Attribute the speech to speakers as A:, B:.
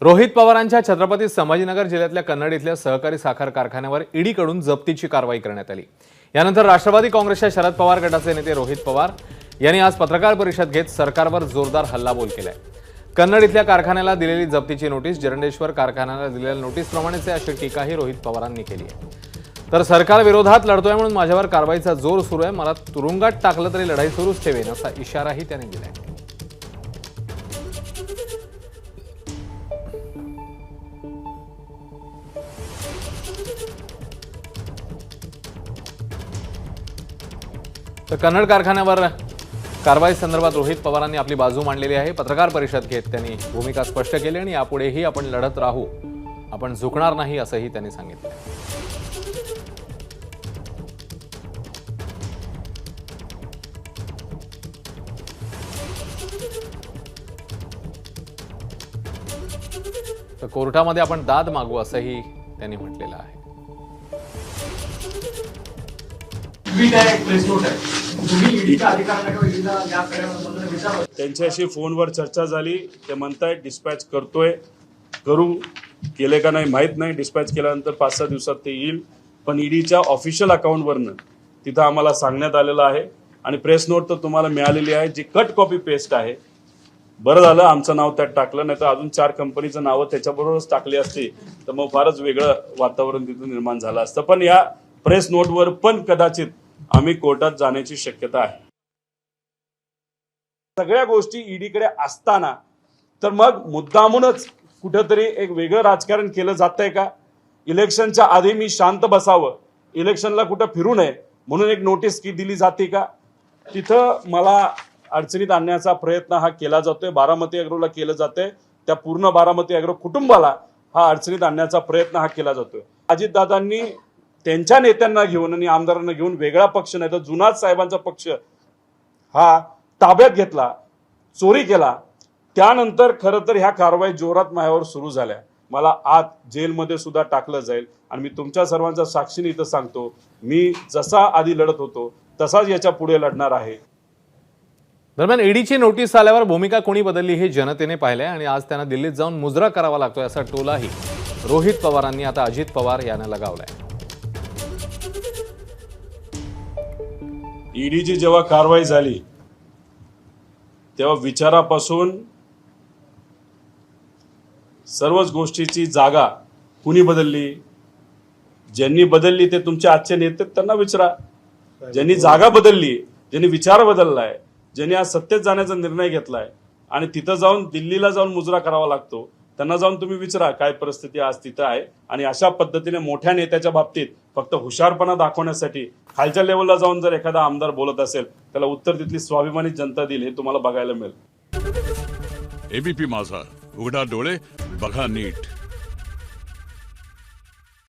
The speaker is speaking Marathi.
A: रोहित पवारांच्या छत्रपती संभाजीनगर जिल्ह्यातल्या कन्नड इथल्या सहकारी साखर कारखान्यावर ईडीकडून जप्तीची कारवाई करण्यात आली। यानंतर राष्ट्रवादी काँग्रेसच्या शरद पवार गटाचे नेते रोहित पवार यांनी आज पत्रकार परिषद घेत सरकारवर जोरदार हल्लाबोल केलाय। कन्नड इथल्या कारखान्याला दिलेली जप्तीची नोटीस जरंडेश्वर कारखान्याला दिलेल्या नोटीसप्रमाणेच आहे अशी टीकाही रोहित पवारांनी केली आहे। तर सरकार विरोधात लढतोय म्हणून माझ्यावर कारवाईचा जोर सुरू आहे, मला तुरुंगात टाकलं तरी लढाई सुरूच ठेवेन असा इशाराही त्यांनी दिलाय। तर कन्नड कारखान्यावर कारवाई संदर्भात रोहित पवारांनी आपली बाजू मांडलेली आहे। पत्रकार परिषद घेत त्यांनी भूमिका स्पष्ट केली आणि यापुढेही आपण लढत राहू, आपण झुकणार नाही असंही त्यांनी सांगितलं। तर कोर्टामध्ये आपण दाद मागू असंही त्यांनी म्हटलेलं आहे।
B: त्यांच्याशी फोनवर चर्चा झाली, ते म्हणतायत डिस्पॅच करू केले का नाही माहित नाही। डिस्पॅच केल्यानंतर 5-6 दिवसात ते येईल, पण ईडीच्या ऑफिशियल अकाउंटवरनं तिथं आम्हाला सांगण्यात आलेलं आहे आणि प्रेस नोट तर तुम्हाला मिळालेली आहे, जी कट कॉपी पेस्ट आहे। बरं झालं आमचं नाव त्यात टाकलं, नाही तर अजून 4 कंपनीचं नावं त्याच्याबरोबरच टाकली असती तर मग फारच वेगळं वातावरण तिथून निर्माण झालं असतं। पण या प्रेस नोटवर पण कदाचित आम्ही कोर्टात जाण्याची शक्यता आहे। सगळ्या गोष्टी ईडीकडे असताना तर मग मुद्दामूनच कुठेतरी एक वेगळं राजकारण केलं जातंय का? इलेक्शनच्या आधी मी शांत बसावं, इलेक्शनला कुठं फिरू नये म्हणून एक नोटीस की दिली जाते का? तिथं मला अडचणीत आणण्याचा प्रयत्न हा केला जातोय, बारामती अॅग्रोला केलं जातंय, त्या पूर्ण बारामती अॅग्रो कुटुंबाला हा अडचणीत आणण्याचा प्रयत्न हा केला जातोय। अजितदादांनी त्यांच्या नेत्यांना घेऊन आणि आमदारांना घेऊन वेगळा पक्ष नाही तर जुनाद साहेबांचा पक्ष हा ताब्यात घेतला, चोरी केला। त्यानंतर खरं तर ह्या कारवाई जोरात माझ्यावर सुरू झाल्या। मला आत जेलमध्ये सुद्धा टाकलं जाईल आणि मी तुमच्या सर्वांच्या साक्षीने इथं सांगतो, मी जसा आधी लढत होतो तसाच याच्या पुढे लढणार आहे।
A: दरम्यान ईडीची नोटीस आल्यावर भूमिका कोणी बदलली हे जनतेने पाहिलंय आणि आज त्यांना दिल्लीत जाऊन मुजरा करावा लागतोय असा टोलाही रोहित पवारांनी आता अजित पवार यांना लगावलाय।
B: ईडीची जेव्हा कारवाई झाली तेव्हा विचारापासून सर्वच गोष्टीची जागा कुणी बदलली? ज्यांनी बदलली ते तुमचे आजचे नेते, त्यांना विचारा। ज्यांनी जागा बदलली, ज्यांनी विचार बदललाय, ज्यांनी आज सत्तेत जाण्याचा निर्णय घेतलाय आणि तिथं जाऊन दिल्लीला जाऊन मुजरा करावा लागतो, त्यांना जाऊन तुम्ही विचारा काय परिस्थिती आज तिथं आहे। आणि अशा पद्धतीने मोठ्या नेत्याच्या बाबतीत फक्त हुशारपणा दाखवण्यासाठी खालच्या लेवलला जाऊन जर एखादा आमदार बोलत असेल, त्याला उत्तर तिथली स्वाभिमानी जनता देईल, हे तुम्हाला बघायला मिळेल।
C: एबीपी माझा, उघडा डोळे बघा नीट।